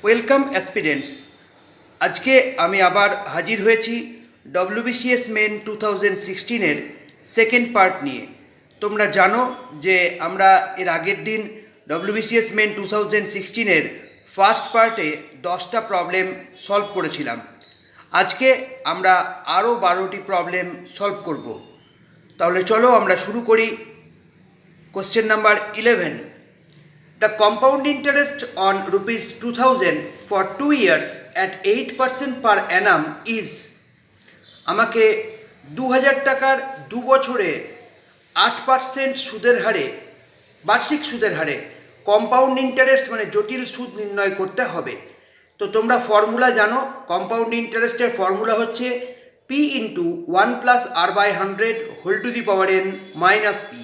Welcome aspirants. আজকে আমি আবার হাজির হয়েছি ডব্লিউবিসিএস মেন 2016-এর সেকেন্ড পার্ট নিয়ে। তোমরা জানো যে আমরা এর আগের দিন ডব্লিউবিসিএস মেন 2016-এর ফার্স্ট পার্টে 10টা প্রবলেম সলভ করেছিলাম। আজকে আমরা আরও 12টি প্রবলেম সলভ করব। তাহলে চলো আমরা শুরু করি। Question number 11. The compound interest on rupees 2000 for 2 years at 8% per annum is, আমাকে 2000 টাকার 2 বছরে 8% সুদের হারে, বার্ষিক সুদের হারে কম্পাউন্ড ইন্টারেস্ট মানে জটিল সুদ নির্ণয় করতে হবে। তো তোমরা ফর্মুলা জানো, কম্পাউন্ড ইন্টারেস্টের ফর্মুলা হচ্ছে P into 1+r/100 whole to the power n minus P.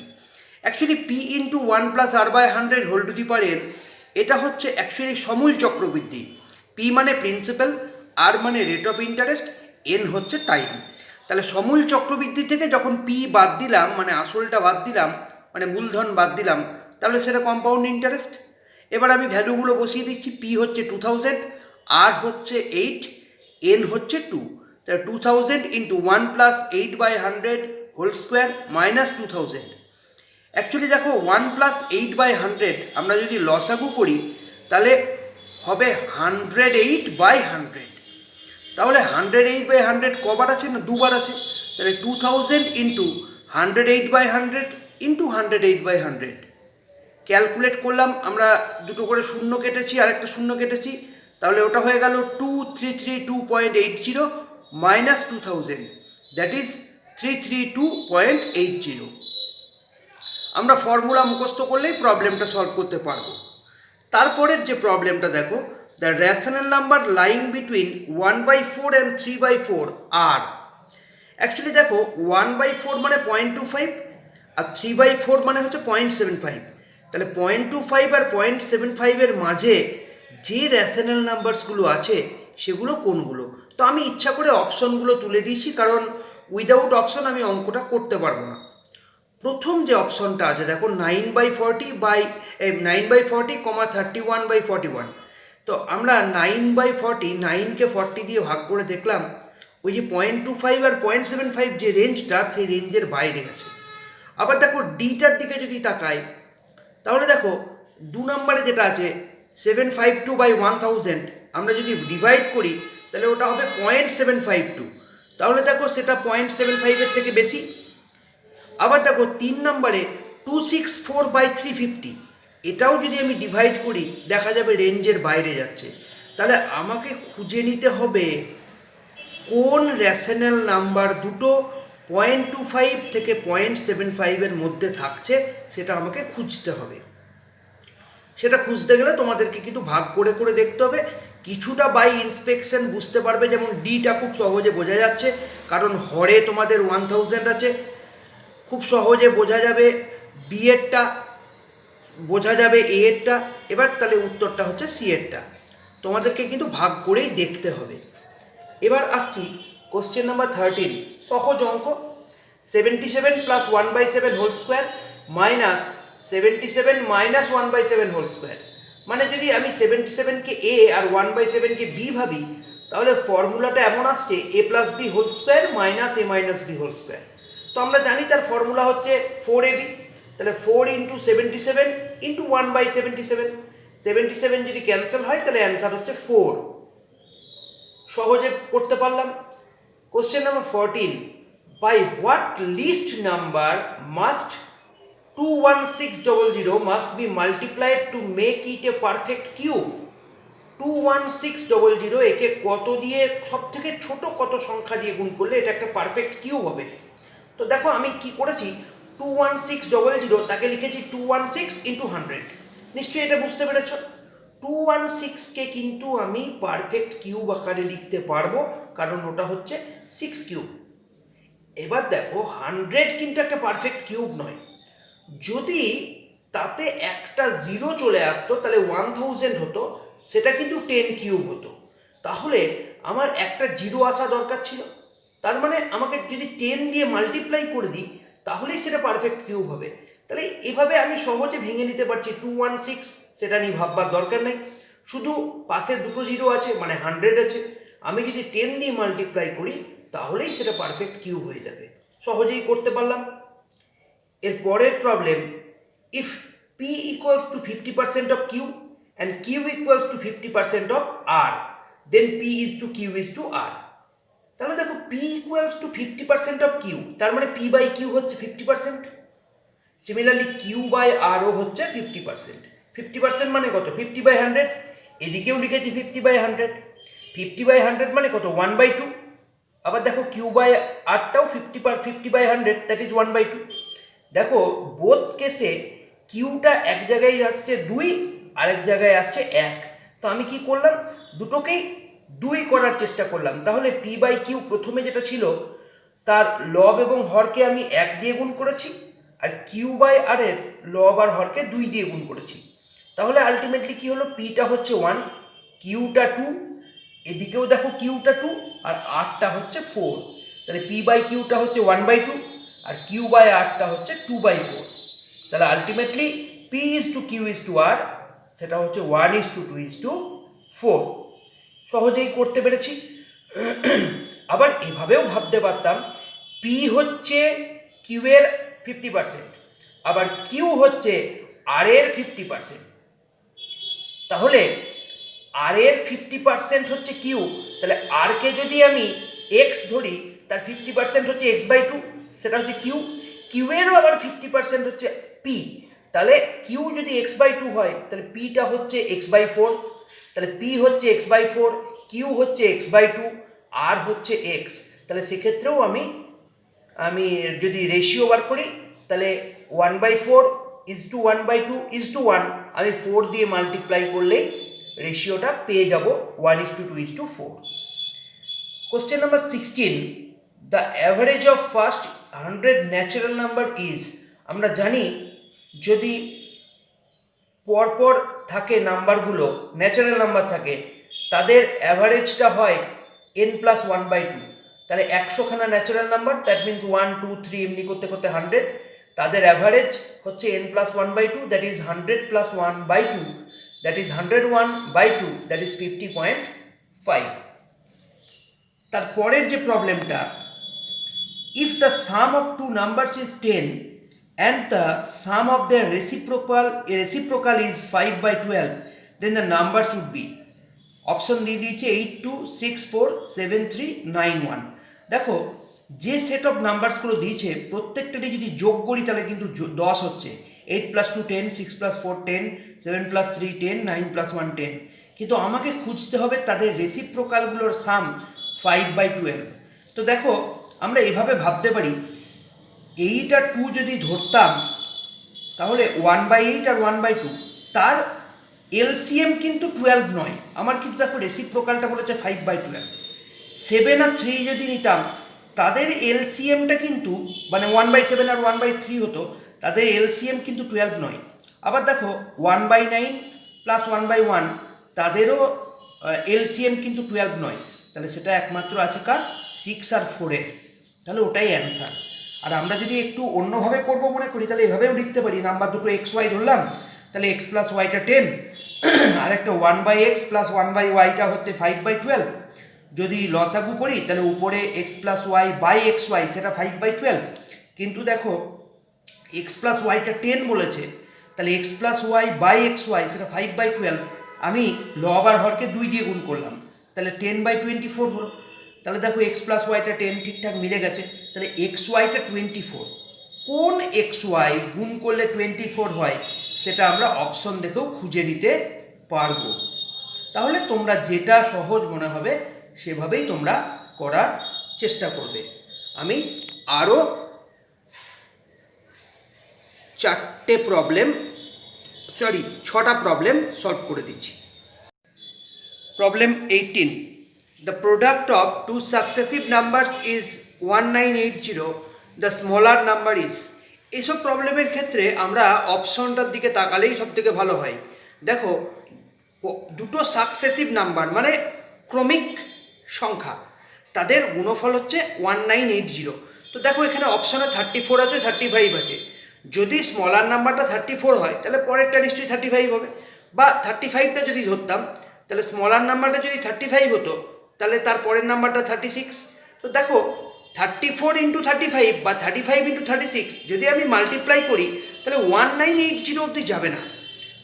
Actually P into 1+r/100 whole to the power n এটা হচ্ছে অ্যাকচুয়ালি সমূল চক্রবৃদ্ধি। পি মানে প্রিন্সিপাল, আর মানে রেট অফ ইন্টারেস্ট, এন হচ্ছে টাইম। তাহলে সমূল চক্রবৃদ্ধি থেকে যখন পি বাদ দিলাম মানে আসলটা বাদ দিলাম মানে মূলধন বাদ দিলাম, তাহলে সেটা কম্পাউন্ড ইন্টারেস্ট। এবার আমি ভ্যালুগুলো বসিয়ে দিচ্ছি। পি হচ্ছে 2000, আর হচ্ছে 8, এন হচ্ছে 2। তাহলে 2000 into 1+8/100 whole square minus 2000। Actually দেখো 1+8/100 আমরা যদি লসাগু করি তাহলে হবে 108/100। তাহলে 108/100 কবার আছে না, দুবার আছে। তাহলে 2000 ইন্টু 108/100 ইন্টু 108/100 ক্যালকুলেট করলাম। আমরা দুটো করে শূন্য কেটেছি আর একটা শূন্য কেটেছি, তাহলে ওটা হয়ে গেল 2332.80 মাইনাস 2000, দ্যাট ইজ 332.80। আমরা ফর্মুলা মুখস্থ করলেই প্রবলেমটা সলভ করতে পারবো। তারপরের যে প্রবলেমটা দেখো, the rational number lying between 1/4 and 3/4 আর। অ্যাকচুয়ালি দেখো 1/4 মানে 0.25 আর 3/4 মানে হচ্ছে 0.75। তাহলে 0.25 আর 0.75 এর মাঝে যে রেশনাল নাম্বারসগুলো আছে সেগুলো কোনগুলো? তো আমি ইচ্ছা করে অপশনগুলো তুলে দিয়েছি, কারণ উইদাউট অপশন আমি অঙ্কটা করতে পারবো না। প্রথম যে অপশনটা আছে দেখো 9/40 31/41। তো আমরা 9/40, 9কে 40 দিয়ে ভাগ করে দেখলাম ওই যে 0.25 আর 0.75 যে রেঞ্জটা, সেই রেঞ্জের বাইরে গেছে। আবার দেখো ডিটার দিকে যদি তাকাই তাহলে দেখো 2 নম্বরে যেটা আছে 752/1000, আমরা যদি ডিভাইড করি তাহলে ওটা হবে 0.752। তাহলে দেখো সেটা 0.75-এর থেকে বেশি। আবার দেখো 3 নম্বরে 264/350, এটাও যদি আমি ডিভাইড করি দেখা যাবে রেঞ্জের বাইরে যাচ্ছে। তাহলে আমাকে খুঁজে নিতে হবে কোন রেশনাল নাম্বার দুটো 0.25 থেকে 0.75-এর মধ্যে থাকছে, সেটা আমাকে খুঁজতে হবে। সেটা খুঁজতে গেলে তোমাদেরকে কিন্তু ভাগ করে করে দেখতে হবে। কিছুটা বাই ইন্সপেকশন বুঝতে পারবে, যেমন ডিটা খুব সহজে বোঝা যাচ্ছে কারণ হরে তোমাদের 1000 আছে, খুব সহজে বোঝা যাবে বি এরটা, বোঝা যাবে এ এরটা। এবার তাহলে উত্তরটা হচ্ছে সি এরটা। তোমাদেরকে কিন্তু ভাগ করেই দেখতে হবে। এবার আসছি কোশ্চেন নাম্বার 13, সহজ অঙ্ক। 77 plus 1/7 whole square minus 77 minus 1/7 whole square. মানে যদি আমি 77কে এ আর 1/7কে বি ভাবি, তাহলে ফর্মুলাটা এমন আসছে a plus B whole square minus a minus B whole square. তো আমরা জানি তার ফর্মুলা হচ্ছে 4ab। তাহলে 4 ইন্টু 77 ইন্টু 1/77, 77 যদি ক্যান্সেল হয় তাহলে অ্যান্সার হচ্ছে 4। সহজে করতে পারলাম। Question number 14, by what least number must 21600 must be multiplied to make it a perfect cube. 21600 একে কত দিয়ে, সব থেকে ছোট কত সংখ্যা দিয়ে গুণ করলে এটা একটা পারফেক্ট কিউব হবে? তো দেখো আমি কি করেছি, 21600 তাকে লিখেছি 216 ইন্টু 100। নিশ্চয়ই এটা বুঝতে পেরেছ। 216কে কিন্তু আমি পারফেক্ট কিউব আকারে লিখতে পারবো, কারণ ওটা হচ্ছে 6 কিউব। এবার দেখো 100 কিন্তু একটা পারফেক্ট কিউব নয়। যদি তাতে একটা জিরো চলে আসতো তাহলে 1000 হতো, সেটা কিন্তু 10 কিউব হতো। তাহলে আমার একটা জিরো আসা দরকার ছিল। তার মানে আমাকে যদি 10 দিয়ে মাল্টিপ্লাই করে দিই তাহলেই সেটা পারফেক্ট কিউব হবে। তাহলে এভাবে আমি সহজে ভেঙে নিতে পারছি 216, সেটা নিয়ে ভাববার দরকার নেই। শুধু পাশে দুটো জিরো আছে মানে 100 আছে, আমি যদি 10 দিয়ে মাল্টিপ্লাই করি তাহলেই সেটা পারফেক্ট কিউব হয়ে যাবে। সহজেই করতে পারলাম। এর পরের problem, if P equals to 50% of Q and Q equals to 50% of R, then P is to Q is to R. তাহলে দেখো P equals to 50% of Q, তার মানে পি বাই কিউ হচ্ছে 50%। সিমিলারলি কিউ বাই আরও হচ্ছে 50%। 50% মানে কত? 50/100। এদিকেও লিখেছি 50/100। 50/100 মানে কত? 1/2। আবার দেখো কিউ বাই আরটাও 50/100, দ্যাট ইজ 1/2। দেখো বোথ কেসে কিউটা এক জায়গায় আসছে 2, আরেক জায়গায় আসছে 1। তো আমি কি করলাম? দুটোকেই 2 করার চেষ্টা করলাম। তাহলে পি বাই কিউ প্রথমে যেটা ছিল তার লব এবং হরকে আমি 1 দিয়ে গুণ করেছি, আর কিউ বাই আর এর লব আর হরকে 2 দিয়ে গুণ করেছি। তাহলে আলটিমেটলি কি হলো? পিটা হচ্ছে 1, কিউটা 2, এদিকেও দেখো কিউটা 2 আর আরটা হচ্ছে 4। তাহলে পি বাই কিউটা হচ্ছে 1/2 আর কিউ বাই আরটা হচ্ছে 2/4। তাহলে ultimately P is to Q is to R, সেটা হচ্ছে 1:2:4। সহজেই করতে পেরেছি। আবার এভাবেও ভাবতে পারতাম, পি হচ্ছে কিউ এর 50%, আবার কিউ হচ্ছে আর এর 50%। তাহলে আর এর 50% হচ্ছে কিউ, তাহলে আর কে যদি আমি এক্স ধরি তার 50% হচ্ছে x/2, সেটা হচ্ছে কিউ। কিউ এরও আবার 50% হচ্ছে পি, তাহলে কিউ যদি x/2 হয় তাহলে পিটা হচ্ছে x/4। তাহলে পি হচ্ছে x/4, কিউ হচ্ছে x/2, আর হচ্ছে এক্স। তাহলে সেক্ষেত্রেও আমি যদি রেশিও বার করি তাহলে 1/4 ইজ টু 1/2 ইজ টু 1, আমি 4 দিয়ে মাল্টিপ্লাই করলেই রেশিওটা পেয়ে যাব 1:2:4। Question number 16, the average of first 100 natural number is. আমরা জানি যদি পরপর থাকে নাম্বারগুলো, ন্যাচারাল নাম্বার থাকে, তাদের অ্যাভারেজটা হয় n+1/2। তাহলে 100খানা ন্যাচারাল নাম্বার, দ্যাট মিনস 1 2 3 এমনি করতে করতে 100, তাদের অ্যাভারেজ হচ্ছে n+1/2, that is 100 + 1/2, that is 101/2, that is 50.5। তারপরের যে প্রবলেমটা, if the sum of two numbers is 10 and the sum of their reciprocal is 5/12, then the numbers would be, option দিয়ে দিয়েছে 8 2 6 4 7 3 9 1। দেখো যে সেট অফ নাম্বারসগুলো দিয়েছে প্রত্যেকটারই যদি যোগ করি তাহলে কিন্তু 10 হচ্ছে। 8 + 2 10, 6 + 4 10, 7 + 3 10, 9 + 1 10। কিন্তু আমাকে খুঁজতে হবে তাদের রেসিপ্রোকালগুলোর সাম 5/12। তো দেখো আমরা এভাবে ভাবতে পারি, 8 আর 2 যদি ধরতাম তাহলে 1/8 আর 1/2, তার এলসিএম কিন্তু 12 নয়। আমার কিন্তু দেখো রেসিপ্রোকালটা বলেছে 5/12। 7 আর 3 যদি নিতাম তাদের এলসিএমটা কিন্তু মানে 1/7 আর 1/3 হতো, তাদের এলসিএম কিন্তু 12 নয়। আবার দেখো 1/9 + 1/1, তাদেরও এলসিএম কিন্তু 12 নয়। তাহলে সেটা একমাত্র আছে কার? 6 আর 4-এর। তাহলে ওটাই অ্যান্সার। আর আমরা যদি একটু অন্যভাবে করবো মনে করি তাহলে এভাবেও লিখতে পারি, নাম্বার দুটো XY ধরলাম, তাহলে x + yটা 10, আর একটা 1/x + 1/yটা হচ্ছে 5/12। যদি লসাগু করি তাহলে উপরে x + y/xy সেটা 5/12। কিন্তু দেখো x + yটা 10 বলেছে, তাহলে x + y/xy সেটা 5/12। আমি লব আর হরকে 2 দিয়ে গুণ করলাম, তাহলে 10/24 হলো। তাহলে দেখো x + yটা 10 ঠিকঠাক মিলে গেছে। তাহলে xyটা 24। কোন xy গুণ করলে 24 হয় সেটা আমরা অপশন দেখেও খুঁজে নিতে পারবো। তাহলে তোমরা যেটা সহজ মনে হবে সেভাবেই তোমরা করার চেষ্টা করবে। আমি আরও 6টা প্রবলেম সলভ করে দিচ্ছি। Problem 18, the product of two successive numbers is 1980, the smaller number is। এইসব প্রবলেমের ক্ষেত্রে আমরা অপশনটার দিকে তাকালেই সব থেকে ভালো হয়। দেখো দুটো সাকসেসিভ নাম্বার মানে ক্রমিক সংখ্যা, তাদের গুণফল হচ্ছে 1980। তো দেখো এখানে অপশনে 34 আছে, 35 আছে। যদি স্মলার নাম্বারটা 34 হয় তাহলে পরেরটা নিশ্চয়ই 35 হবে, বা 35টা যদি ধরতাম তাহলে স্মলার নাম্বারটা যদি 35 হতো তাহলে তার পরের নাম্বারটা 36। তো দেখো 34 ইন্টু 35 বা 35 ইন্টু 36 যদি আমি মাল্টিপ্লাই করি তাহলে 1980 অবধি যাবে না।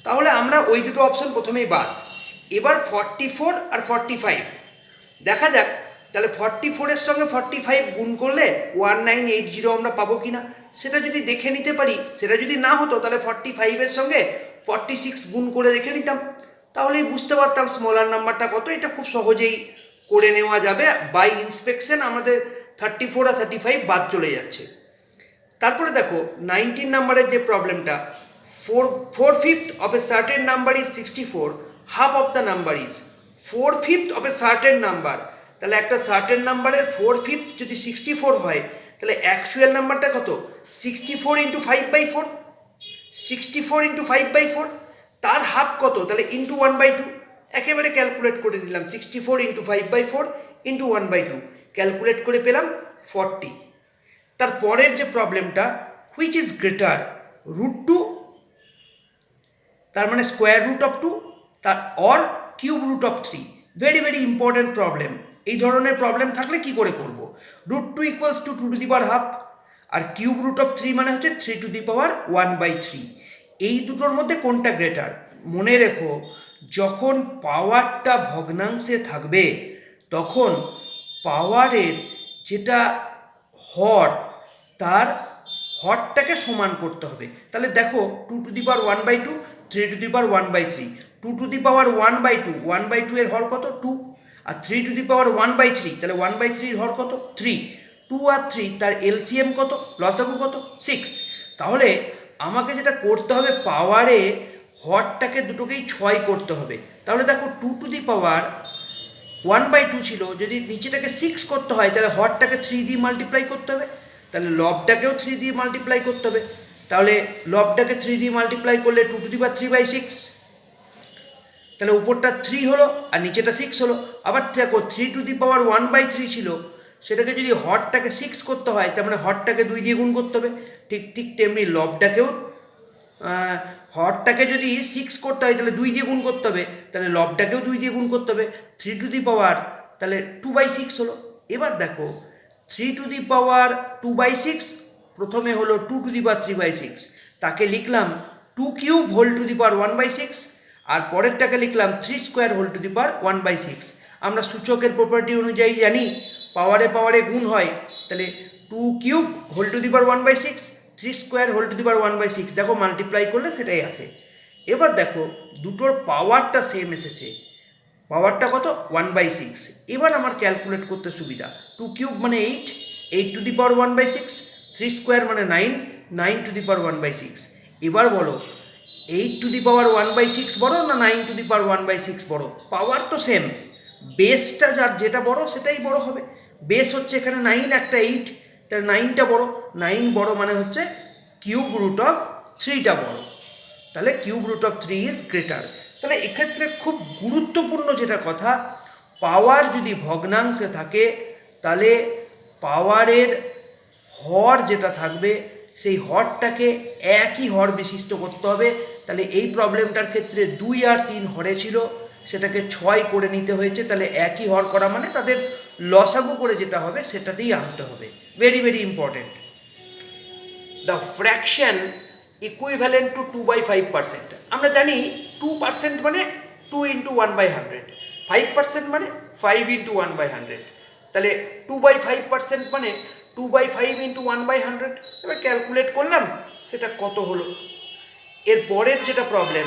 তাহলে আমরা ওই দুটো অপশন প্রথমেই বাদ। এবার 44 আর 45 দেখা যাক, তাহলে 44-এর সঙ্গে 45 গুণ করলে 1980 আমরা পাবো কি না সেটা যদি দেখে নিতে পারি। সেটা যদি না হতো তাহলে 45-এর সঙ্গে 46 গুণ করে দেখে নিতাম, তাহলেই বুঝতে পারতাম স্মলার নাম্বারটা কত। এটা খুব সহজেই করে নেওয়া যাবে, বাই ইন্সপেকশন আমাদের 34 আর 35 বাদ চলে যাচ্ছে। তারপরে দেখো 19 নাম্বারের যে প্রবলেমটা, 4/5 of a certain number is 64, half of the number is 4/5 of a certain number। তাহলে একটা সার্টেন নাম্বারের 4/5 যদি 64 হয় তাহলে অ্যাকচুয়াল নাম্বারটা কত? 64 ইন্টু 5/4, 64 ইন্টু 5/4। তার হাফ কত? তাহলে ইন্টু 1/2। একেবারে ক্যালকুলেট করে দিলাম, 64 ইন্টু 5/4 ইন্টু 1/2, ক্যালকুলেট করে পেলাম 40। তার পরের যে প্রবলেমটা, হুইচ ইজ গ্রেটার, √2 তার মানে স্কোয়ার রুট অফ 2 তার or cube root of 3। Very very important problem. এই ধরনের প্রবলেম থাকলে কি করে করব? √2 ইকুয়ালস টু 2^2 আর কিউব রুট অফ 3 মানে হচ্ছে 3^1/3। এই দুটোর মধ্যে কোনটা গ্রেটার? মনে রেখো, যখন পাওয়ারটা ভগ্নাংশে থাকবে তখন পাওয়ারের যেটা হর তার হরটাকে সমান করতে হবে। তাহলে দেখো 2^1/2, 3^1/3, 2^1/2, 1/2 এর হর কত? 2, আর 3^1/3 তাহলে 1/3 এর হর কত? 3। 2 আর 3 তার এলসিএম কত? লসাগু কত? 6। তাহলে আমাকে যেটা করতে হবে, পাওয়ারে হরটাকে দুটোকেই 6 করতে হবে। তাহলে দেখো 2^1/2 ছিল, যদি নিচেটাকে 6 করতে হয় তাহলে হরটাকে 3 দিয়ে মাল্টিপ্লাই করতে হবে, তাহলে লবটাকেও 3 দিয়ে মাল্টিপ্লাই করতে হবে। তাহলে লবটাকে 3 দিয়ে মাল্টিপ্লাই করলে 2^3/6, তাহলে উপরটা 3 হলো আর নিচেটা 6 হলো। আবার দেখো 3^1/3 ছিল, সেটাকে যদি হরটাকে 6 করতে হয় তার মানে হরটাকে 2 দিয়ে গুণ করতে হবে। ঠিক ঠিক তেমনি লবটাকেও হরটাকে যদি 6 করতে হয় তাহলে 2 দিয়ে গুণ করতে হবে, তাহলে লবটাকেও 2 দিয়ে গুণ করতে হবে। 3 তাহলে 2/6 হলো। এবার দেখো 3^2/6 প্রথমে হলো 2^3/6, তাকে লিখলাম 2^1/6 আর পরেরটাকে লিখলাম 3^1/6। আমরা সূচকের প্রপার্টি অনুযায়ী জানি পাওয়ারে পাওয়ারে গুণ হয়, তাহলে 2^1/6, 3^1/6, দেখো মাল্টিপ্লাই করলে সেটাই আসে। এবার দেখো দুটোর পাওয়ারটা সেম এসেছে, পাওয়ারটা কত? 1/6। এবার আমার ক্যালকুলেট করতে সুবিধা, 2³ মানে 8, 8^1/6, 3² মানে 9, 9^1/6। এবার বলো 8^1/6 বড় না 9^1/6 বড়? পাওয়ার তো সেম, বেসটা যার যেটা বড় সেটাই বড় হবে। বেস হচ্ছে এখানে 9, একটা 8, তাহলে 9টা বড়। 9 বড় মানে হচ্ছে কিউব রুট অফ 3টা বড়, তাহলে cube root of 3 is greater. তাহলে এক্ষেত্রে খুব গুরুত্বপূর্ণ যেটা কথা, পাওয়ার যদি ভগ্নাংশে থাকে তাহলে পাওয়ারের হর যেটা থাকবে সেই হরটাকে একই হর বিশিষ্ট করতে হবে। তাহলে এই প্রবলেমটার ক্ষেত্রে 2 আর 3 হরে ছিল, সেটাকে 6 করে নিতে হয়েছে। তাহলে একই হর করা মানে তাদের লসাগু করে যেটা হবে সেটাতেই আনতে হবে। Very very important. The fraction equivalent to 2/5%। আমরা জানি 2% মানে 2 ইন্টু 1/100, 5% মানে 5 ইন্টু 1/100। তাহলে 2/5% মানে 2/5 ইন্টু 1/100। এবার ক্যালকুলেট করলাম সেটা কত হলো। এর পরের যেটা problem,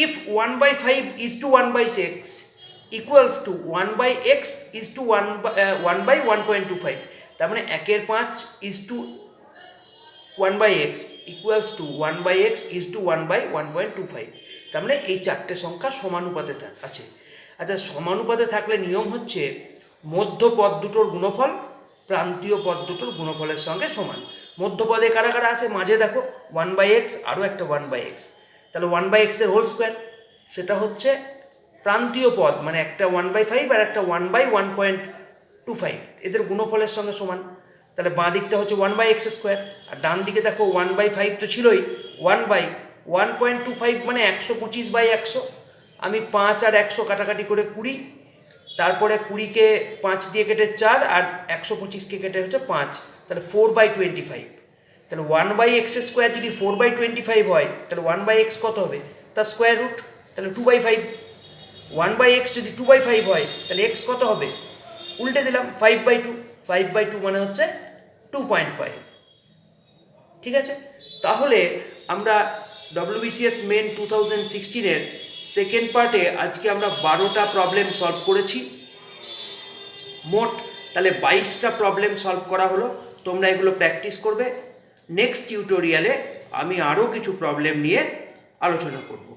if 1/5 is to 1/6 equals to 1/x is to 1/1.25, তার মানে 1/5 is to 1/x equals to 1/x is to 1/1.25। তার মানে এই চারটে সংখ্যা সমানুপাতে আছে। আচ্ছা, সমানুপাতে থাকলে নিয়ম হচ্ছে মধ্য পদ দুটোর গুণফল প্রান্তীয় পদ দুটোর গুণফলের সঙ্গে সমান। মধ্যপদে কারা কারা আছে? মাঝে দেখো 1/x, আরও একটা 1/x, তাহলে 1/x এর হোল স্কোয়ার, সেটা হচ্ছে প্রান্তীয় পদ, মানে একটা 1/5 আর একটা 1/1.25, এদের গুণফলের সঙ্গে সমান। তাহলে বাঁ দিকটা হচ্ছে 1/x², আর ডান দিকে দেখো 1/5 তো ছিলই, 1/1.25 মানে 125/100, আমি 5 আর 100 কাটাকাটি করে 20, তারপরে 20কে 5 দিয়ে কেটে 4 আর 125কে কেটে হচ্ছে 5, তাহলে 4/25। তাহলে 1/x² যদি 4/25 হয় তাহলে 1/x কত হবে, তার স্কোয়ার রুট, তাহলে 2/5। 1/x যদি 2/5 হয় তাহলে x কত হবে, উল্টে দিলাম 5/2, 5/2 মানে হচ্ছে 2.5। ঠিক আছে, তাহলে আমরা WBCS মেন 2016-এর সেকেন্ড পার্টে আজকে আমরা 12টা প্রবলেম সলভ করেছি, মোট তাহলে 22টা প্রবলেম সলভ করা হলো। তোমরা এগুলো প্র্যাকটিস করবে। নেক্সট টিউটোরিয়ালে আমি আরও কিছু প্রবলেম নিয়ে আলোচনা করব।